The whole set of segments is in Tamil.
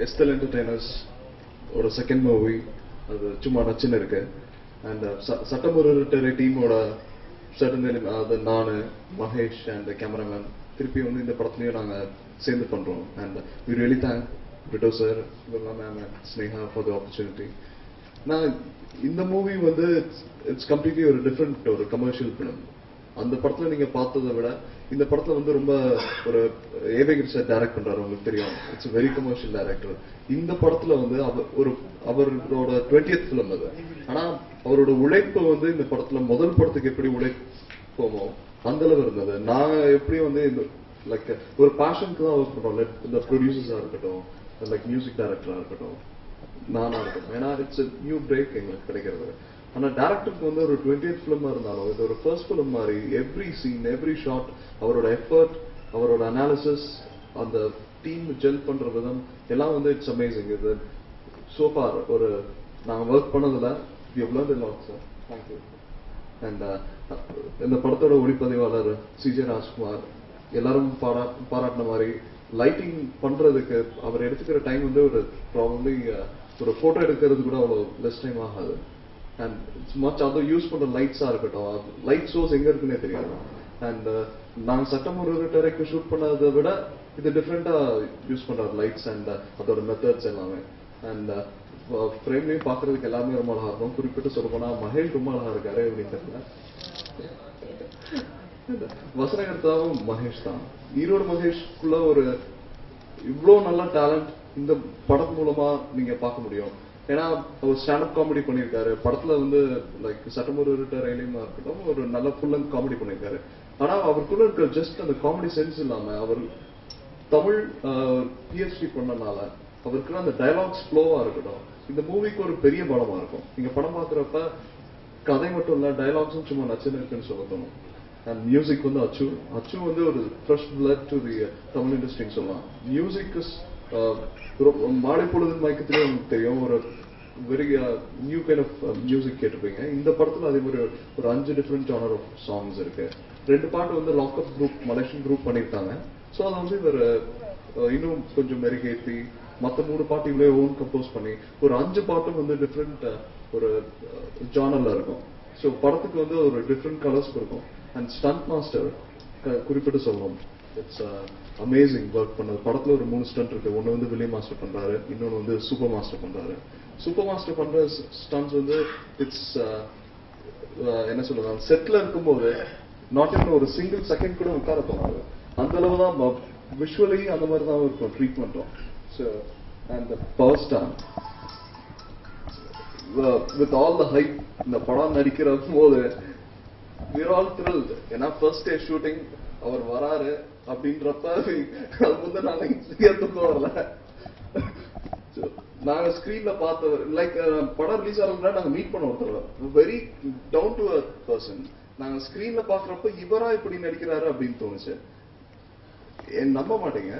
Estel Entertainers ஒரு செகண்ட் மூவி அது சும்மா நச்சுன்னு இருக்கு. அண்ட் சட்டமுறை டீமோட சடன் அது நான் மகேஷ் அண்ட் கேமராமேன் திருப்பி வந்து இந்த படத்துலயும் நாங்க சேர்ந்து பண்றோம். And we really thank Britto sir, ma'am and Sneha for the opportunity. நான் இந்த மூவி வந்து இட்ஸ் கம்ப்ளீட்லி ஒரு டிஃப்ரெண்ட் ஒரு கமர்ஷியல் ஃபிலிம். அந்த படத்துல நீங்க பார்த்ததை விட இந்த படத்துல வந்து ரொம்ப ஒரு ஏவேகிரி சார் டைரக்ட் பண்றாரு, உங்களுக்கு தெரியும். It's very commercial director. இந்த படத்துல வந்து அவரோட 20th ஃபிலிம் அது. ஆனா அவரோட உழைப்பு வந்து இந்த படத்துல முதல் படத்துக்கு எப்படி உழைப்போமோ அந்த அளவு இருந்தது. நான் எப்படி வந்து லைக் ஒரு பேஷனுக்கு தான் ஒர்க் பண்றோம். இந்த ப்ரொடியூசர்ஸா இருக்கட்டும், லைக் மியூசிக் டைரக்டரா இருக்கட்டும், நானா இருக்கட்டும். ஏன்னா இட்ஸ் நியூ பிரேக் எங்களுக்கு கிடைக்கிறது. ஆனா டேரக்டருக்கு வந்து ஒரு 20th ஃபிலிமா இருந்தாலும் இது ஒரு ஃபர்ஸ்ட் ஃபிலிம் மாதிரி எவ்ரி சீன் எவ்ரி ஷாட் அவரோட எஃபர்ட், அவரோட அனாலிசிஸ், அந்த டீம் ஜெல் பண்ற விதம் எல்லாம் வந்து இட்ஸ் அமேசிங். இது சோ ஃபார் ஒரு நாங்க ஒர்க் பண்ணதுல we have learnt a lot sir. Thank you. அண்ட் இந்த படத்தோட ஒளிப்பதிவாளர் சிஜே ராஜ்குமார் எல்லாரும் பாராட்டின மாதிரி லைட்டிங் பண்றதுக்கு அவர் எடுத்துக்கிற டைம் வந்து ஒரு ப்ராபப்லி ஒரு போட்டோ எடுக்கிறது கூட அவ்வளவு லெஸ் டைம் ஆகாது. அண்ட் இட்ஸ் மச் அதை யூஸ் பண்ற லைட்ஸா இருக்கட்டும், லைட் சோர்ஸ் எங்க இருக்குன்னே தெரியாது. அண்ட் நாங்க சட்டமுறை ஷூட் பண்ணதை விட இது டிஃப்ரெண்டா யூஸ் பண்றாரு லைட்ஸ் அண்ட் அதோட மெத்தட்ஸ் எல்லாமே. அண்ட் ஃப்ரேம்லயும் பாக்குறதுக்கு எல்லாமே ரொம்ப அழகா இருக்கும். குறிப்பிட்டு சொல்ல போனா மகேஷ் ரொம்ப அழகா இருக்காரு அப்படின்னு தெரியல. வசனகர்த்தாவும் மகேஷ் தான். ஈரோடு மகேஷ்குள்ள ஒரு இவ்வளவு நல்ல டேலண்ட் இந்த படம் மூலமா நீங்க பார்க்க முடியும். ஏன்னா அவர் ஸ்டாண்டப் காமெடி பண்ணியிருக்காரு படத்துல வந்து லைக் சட்டமுறை ரயிலியமா இருக்கட்டும் ஒரு நல்ல ஃபுல் அண்ட் காமெடி பண்ணியிருக்காரு. ஆனா அவருக்குள்ள இருக்கிற ஜஸ்ட் அந்த காமெடி சென்ஸ் இல்லாம அவர் தமிழ் பிஎஸ்டி பண்ணனால அவருக்கு அந்த டயலாக்ஸ் ஃப்ளோவா இருக்கட்டும் இந்த மூவிக்கு ஒரு பெரிய பலமா இருக்கும். நீங்க படம் பாக்குறப்ப கதை மட்டும் இல்ல டயலாக்ஸும் சும்மா நச்சுன்னு இருக்குன்னு சொல்ல தோணும். அண்ட் மியூசிக் வந்து அச்சு வந்து ஒரு fresh blood to the Tamil இண்டஸ்ட்ரின்னு சொல்லலாம். மியூசிக் மாலை பொழுது மயக்கத்திலே உங்களுக்கு தெரியும் ஒரு very new kind of music கேட்டிருப்பீங்க. இந்த படத்துல அதே மாதிரி ஒரு 5 டிஃப்ரெண்ட் ஜானர் ஆஃப் சாங்ஸ் இருக்கு. 2 பாட்டு வந்து லாக்அப் குரூப் மலேசியன் குரூப் பண்ணிருக்காங்க. ஸோ அதை வந்து இவர் இன்னும் கொஞ்சம் மெருகேற்றி மற்ற 3 பாட்டு இவ்வளோ ஓன் கம்போஸ் பண்ணி ஒரு 5 பாட்டும் வந்து டிஃப்ரெண்ட் ஒரு ஜானர்ல இருக்கும். ஸோ படத்துக்கு வந்து ஒரு டிஃப்ரெண்ட் கலர்ஸ் இருக்கும். அண்ட் ஸ்டண்ட் மாஸ்டர் குறிப்பிட்டு சொல்லணும். இட்ஸ் அமேசிங் ஒர்க் பண்ணது. படத்துல ஒரு 3 ஸ்டண்ட் இருக்கு. ஒன்னு வந்து வில்லியம் மாஸ்டர் பண்றாரு, இன்னொன்னு வந்து சூப்பர் மாஸ்டர் பண்றாரு. சூப்பர் மாஸ்டர் பண்ற ஸ்டண்ட்ஸ் வந்து இட்ஸ் என்ன சொல்லுவாங்க செட்ல இருக்கும்போது நாட் even ஒரு சிங்கிள் செகண்ட் கூட உட்கார போறாங்க. அந்த அளவு தான் விஷுவலி அந்த மாதிரி தான் இருக்கும் ட்ரீட்மெண்ட்டும். So and power star with all the hype இந்த படம் நடிக்கிற போது we are all thrilled. ஏன்னா ஃபர்ஸ்ட் டே ஷூட்டிங் அவர் வராரு அப்படின்றப்ப வந்து நாங்க தூக்கம் வரல. நாங்க ஸ்கிரீன்ல பார்த்தவர் லைக் படம் ரிலீஸ் ஆகிறதுக்கு நாங்க மீட் பண்ண ஒருத்தர் very down to earth person. நாங்க ஸ்கிரீன்ல பாக்குறப்ப இவரா இப்படி நடிக்கிறாரு அப்படின்னு தோணுச்சு. நம்ப மாட்டீங்க,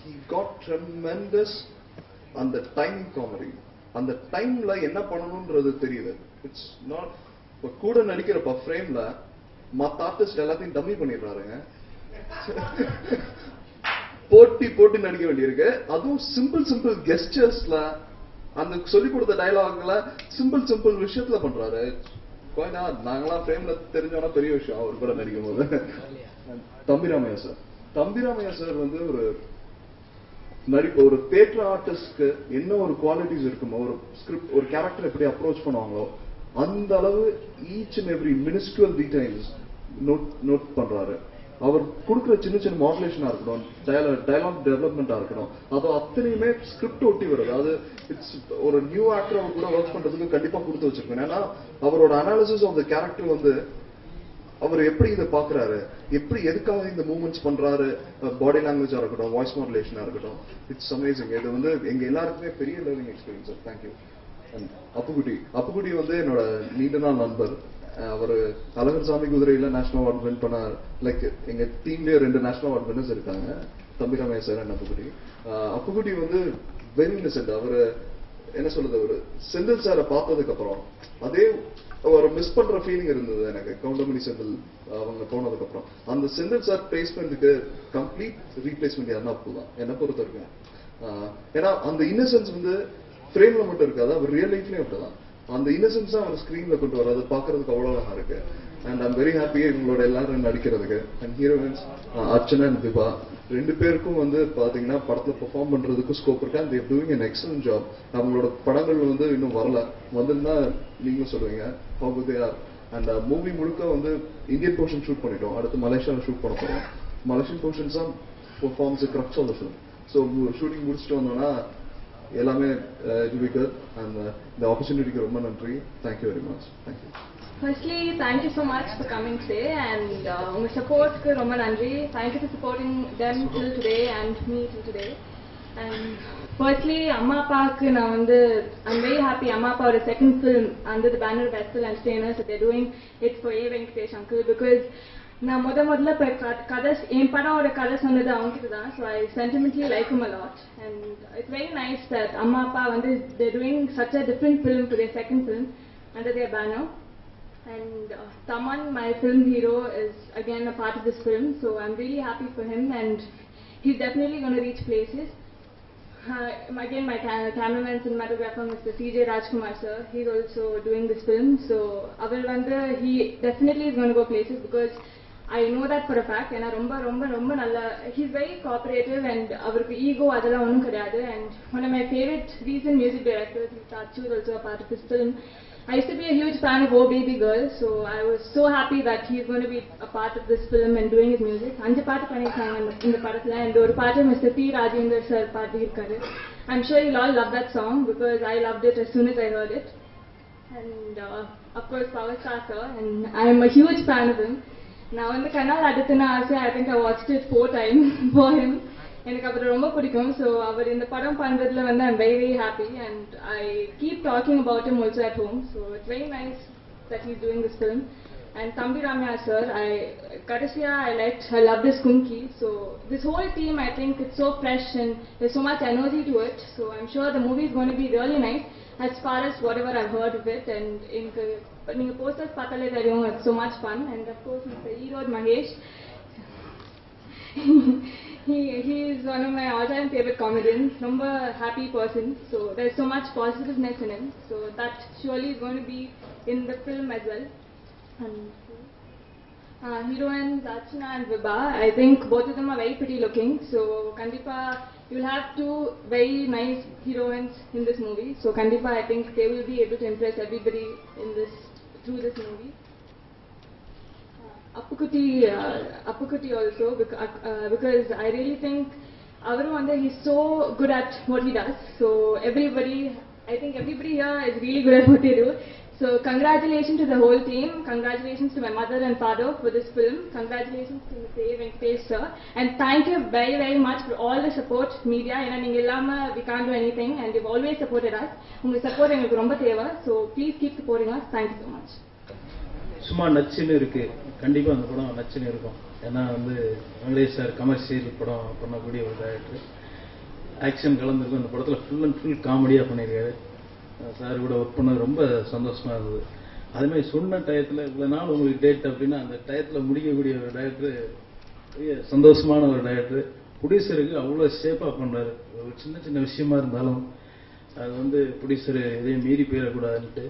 he got tremendous அந்த டைம் காமெடி. அந்த டைம்ல என்ன பண்ணணும்ன்றது தெரியுது. இட்ஸ் நாட் கூட நடிக்கிறப்ப ஃப்ரேம்ல மத்த ஆர்டிஸ்ட் எல்லாத்தையும் டம்மி பண்ணிடுறாருங்க. போட்டி நடிக்க வேண்டியிருக்கு. அதுவும் சிம்பிள் கெஸ்டர்ஸ்ல அந்த சொல்லிக் கொடுத்த டயலாக்ல சிம்பிள் விஷயத்துல பண்றாரு. நாங்களாம் ஃப்ரேம்ல தெரிஞ்சோன்னா பெரிய விஷயம் அவர் கூட நடிக்கும் போது. தம்பிராமையா சார் வந்து ஒரு நடிப்பு ஒரு தியேட்டர் ஆர்டிஸ்ட்க்கு என்ன ஒரு குவாலிட்டிஸ் இருக்குமோ ஒரு ஸ்கிரிப்ட் ஒரு கேரக்டர் எப்படி அப்ரோச் பண்ணுவாங்களோ அந்த அளவு each and every miniscule details note பண்றாரு. அவர் கொடுக்குற சின்ன மாடுலேஷனா இருக்கட்டும், டயலாக் டெவலப்மெண்டா இருக்கட்டும், அது அத்தனையுமே ஸ்கிரிப்ட் ஒட்டி வருது. அது இட்ஸ் ஒரு நியூ ஆக்டர் அவர் கூட ஒர்க் பண்றதுக்கு கண்டிப்பா கொடுத்து வச்சிருக்கேன். ஏன்னா அவரோட அனாலிசிஸ் ஆஃப் த கேரக்டர் வந்து அவர் எப்படி இதை பாக்குறாரு, எப்படி எதுக்காக இந்த மூவ்மெண்ட்ஸ் பண்றாரு, பாடி லாங்குவேஜா இருக்கட்டும், வாய்ஸ் மாடுலேஷனா இருக்கட்டும், இட்ஸ் அமேசிங். இது வந்து எங்க எல்லாருக்குமே பெரிய லேர்னிங் எக்ஸ்பீரியன்ஸ். தேங்க்யூ. அப்புக்குட்டி வந்து என்னோட நீண்ட நாள் நண்பர். அவர் அழகர் சாமி குதிரையில நேஷனல் அவார்டு வின் பண்ண லைக் எங்க டீம்லயே 2 நேஷனல் அவார்டு வின்னர்ஸ் இருக்காங்க, தம்பிராமையா சார் அண்ட் அப்புக்குட்டி. அப்புக்குட்டி வந்து வெரி இன்னசென்ட். அவரு என்ன சொல்றது ஒரு செந்தில் சாரை பார்த்ததுக்கு அப்புறம் அதே ஒரு மிஸ் பண்ற ஃபீலிங் இருந்தது எனக்கு. கவுண்டமணி செந்தில் அவங்க போனதுக்கு அப்புறம் அந்த செந்தில் சார் பிளேஸ்மெண்ட்டுக்கு கம்ப்ளீட் ரீப்ளேஸ்மெண்ட் யாருன்னா அப்பு தான் என்ன பொறுத்த வரைக்கும். ஏன்னா அந்த இன்னசென்ஸ் வந்து ஃப்ரேம்ல மட்டும் இருக்காது, அவர் ரியல் லைஃப்லயும் அப்படிதான். அந்த இன்னசென்ஸ் தான் அவர் ஸ்கிரீன்ல கொண்டு வர, அது பாக்குறதுக்கு அவ்வளவு அழகா இருக்கு. அண்ட் ஐம் வெரி ஹாப்பி இவங்களோட எல்லாரும் நடிக்கிறதுக்கு. And heroines Archana and Vibha ரெண்டு பேருக்கும் வந்து பாத்தீங்கன்னா படத்துல பெர்ஃபார்ம் பண்றதுக்கு ஸ்கோப் இருக்கு. And they're doing an excellent job. அவங்களோட படங்கள் வந்து இன்னும் வரல, வந்திருந்தா நீங்களும் சொல்லுவீங்க how good they are. And movie முழுக்க வந்து இந்தியன் போர்ஷன் ஷூட் பண்ணிட்டோம், அடுத்து மலேசியாவில் ஷூட் பண்ண போறோம். மலேசியன் போர்ஷன்ஸ் தான் forms crux of the film. So shooting முடிச்சுட்டு வந்தோம்னா எல்லாமே it will be good. And the opportunity-க்கு ரொம்ப நன்றி. Thank you very much. Thank you. Firstly, thank you so much for coming today, and unga support-க்கு ரொம்ப நன்றி. Thank you for supporting them till today and me till today. And firstly, amma appaku na vandu I'm very happy amma appa or second film under the banner of Vestal Entertainers that they're doing it for A. Venkatesh uncle, because நான் முதல்ல கதை என் படமோட கதை சொன்னது அவங்ககிட்ட தான். So I sentimentally like him a lot, and it's very nice that அம்மா அப்பா வந்து they're doing such a different film for their second film under their banner. And Taman, my film hero, is again a part of this film, so I'm really happy for him, and he's definitely going to reach places. Again, my cameraman, cinematographer, Mr. C.J. Rajkumar sir, he's also doing this film, so he definitely is going to go places, because I know that for a fact. And ரொம்ப nalla, he's very cooperative, and avarku ego adala onnum kediyadu. And one of my favorite recent music directors, Tachu, is also a part of this film. I used to be a huge fan of Oh Baby Girl, so I was so happy that he's going to be a part of this film and doing his music. 5 பாட்டு பண்ணிருக்காங்க இந்த படத்துல, and ஒரு பாட்டு Mr. P. Rajendra sir பாடியிருக்காரு. I'm sure you'll all love that song, because I loved it as soon as I heard it. And of course Power Star sir, and I'm a huge fan of him. நான் வந்து கண்ணால் அடுத்துன ஆசை, I think I watched it 4 times for him. எனக்கு அவர் ரொம்ப பிடிக்கும். ஸோ அவர் இந்த படம் பண்றதுல வந்து I'm very very happy, and I keep talking about him also at home. So it's very nice that he's doing this film. And Thambi Ramya sir, I loved his Kunki. So this whole team, I think it's so fresh and there's so much energy to it. So I'm sure the movie is going to be really nice as far as whatever I've heard of it. And நீங்க posters பார்த்தாலே தெரியும், it's so much fun. And of course Mr. Erode Mahesh, he is one of my all-time favorite comedians. ரொம்ப happy person, so there's so much positiveness in him, so that surely is going to be in the film as well. And heroines Archana and Vibha, I think both of them are very pretty looking, so kandipa you'll have 2 very nice heroines in this movie. So kandipa I think they will be able to impress everybody in this through this movie. Appukutti also, because I really think avaru and he's so good at what he does. So I think everybody here is really good at what they do. So congratulations to the whole team. Congratulations to my mother and father for this film. Congratulations to Mr. A. Venkatesh sir. And thank you very very much for all the support media. ஏன்னா நீங்க இல்லாம we can't do anything, and you've always supported us. உங்க சப்போர்ட் எங்களுக்கு ரொம்ப தேவை. So please keep supporting us. Thank you so much. சும்மா நச்சுன்னு இருக்கு, கண்டிப்பா அந்த படம் நச்சுன்னு இருக்கும். ஏன்னா வந்து வெங்கடேஷ் சார் கமர்ஷியல் படம் பண்ணக்கூடிய ஒரு டைரக்டர், ஆக்ஷன் கலந்துருக்கும். இந்த படத்துல ஃபுல் அண்ட் ஃபுல் காமெடியா பண்ணியிருக்காரு. சார் கூட ஒர்க் பண்ணது ரொம்ப சந்தோஷமா இருந்தது. அதே மாதிரி சொன்ன டயத்துல இவ்வளவு நாள் உங்களுக்கு டேட் அப்படின்னா அந்த டயத்துல முடிக்கக்கூடிய ஒரு டைரக்டர், சந்தோஷமான ஒரு டைரக்டர். ப்ரொடியூசருக்கு அவ்வளோ சேஃபாக பண்றாரு. ஒரு சின்ன சின்ன விஷயமா இருந்தாலும் அது வந்து ப்ரொடியூசர் எதையும் மீறி போயிடக்கூடாதுன்ட்டு,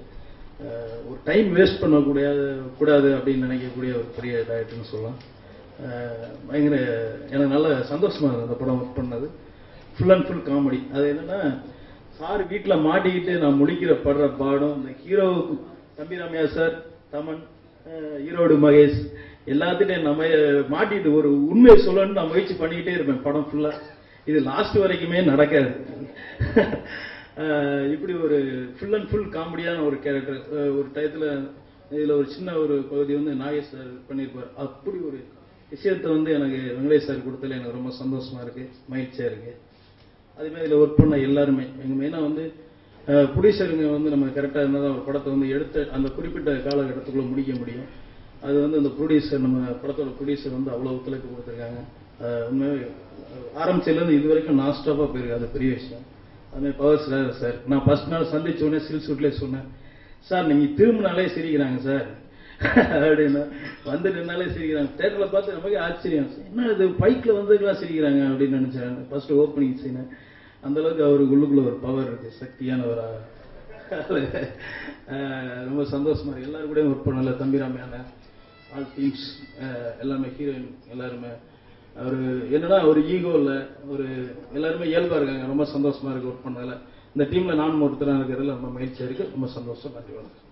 ஒரு டைம் வேஸ்ட் பண்ணக்கூடாது அப்படின்னு நினைக்கக்கூடிய ஒரு பெரிய டைரக்டர்னு சொல்லலாம். பயங்கர எனக்கு நல்ல சந்தோஷமா இருந்தது அந்த படம் ஒர்க் பண்ணது. Full and full comedy. அது என்னன்னா, சார் வீட்டில் மாட்டிக்கிட்டு நான் முடிக்கிற படுற பாடம், இந்த ஹீரோவுக்கு தம்பி ராமையா சார், தமன், ஈரோடு மகேஷ் எல்லாத்திட்டையும் நம்ம மாட்டிட்டு ஒரு உண்மையை சொல்லணும்னு நான் முயற்சி பண்ணிக்கிட்டே இருப்பேன் படம் ஃபுல்லா. இது லாஸ்ட் வரைக்குமே நடக்காது. இப்படி ஒரு ஃபுல் அண்ட் ஃபுல் காமெடியான ஒரு கேரக்டர். ஒரு டயத்துல இதுல ஒரு சின்ன ஒரு பகுதி வந்து நாகேஷ் சார் பண்ணியிருப்பார். அப்படி ஒரு விஷயத்த வந்து எனக்கு வெங்கடேஷ் சார் கொடுத்தல எனக்கு ரொம்ப சந்தோஷமா இருக்கு, மகிழ்ச்சியா இருக்கு. அதே மாதிரி இதுல ஒர்க் பண்ண எல்லாருமே எங்க மெயினா வந்து ப்ரொடியூசருங்க வந்து நம்ம கரெக்டா இருந்தால் தான் ஒரு படத்தை வந்து எடுத்த அந்த குறிப்பிட்ட காலகட்டத்துக்குள்ள முடிக்க முடியும். அது வந்து அந்த ப்ரொடியூசர், நம்ம படத்தோட ப்ரொடியூசர் வந்து அவ்வளவு ஒத்துழைப்பு கொடுத்துருக்காங்க. உண்மையாக ஆரம்பிச்சதுலேருந்து இது வரைக்கும் நான் ஸ்டாப்பா போயிருக்கு, அது பெரிய விஷயம். அதுமாதிரி பவர் சார் நான் ஃபர்ஸ்ட் நாள் சந்திச்ச உடனே சில் சூட்லேயே சொன்னேன், சார் நீங்க திரும்பினாலே சிரிக்கிறாங்க சார் அப்படின்னா, வந்து நின்னாலே சிரிக்கிறாங்க. தேட்டர்ல பார்த்து நமக்கு ஆச்சரியம், என்ன இது பைக்ல வந்ததுக்கெல்லாம் சிரிக்கிறாங்க அப்படின்னு நினைச்சாங்க. ஃபர்ஸ்ட் ஓப்பனிங் சீனு அந்த அளவுக்கு அவருக்கு உள்ளுக்குள்ள ஒரு பவர் இருக்கு, சக்தியான ஒரு ரொம்ப சந்தோஷமா இருக்கு. எல்லாரும் கூட ஒர்க் பண்ணல, தம்பிராமையான ஆல் டீம்ஸ் எல்லாருமே, ஹீரோயின் எல்லாருமே. அவரு என்னன்னா ஒரு ஈகோ இல்லை, ஒரு எல்லாருமே இயல்பா இருக்காங்க. ரொம்ப சந்தோஷமா இருக்கு ஒர்க் பண்ணல. இந்த டீம்ல நானும் ஒருத்தராக இருக்கிறதுல ரொம்ப மகிழ்ச்சியா இருக்கு. ரொம்ப சந்தோஷம். நன்றி. வணக்கம்.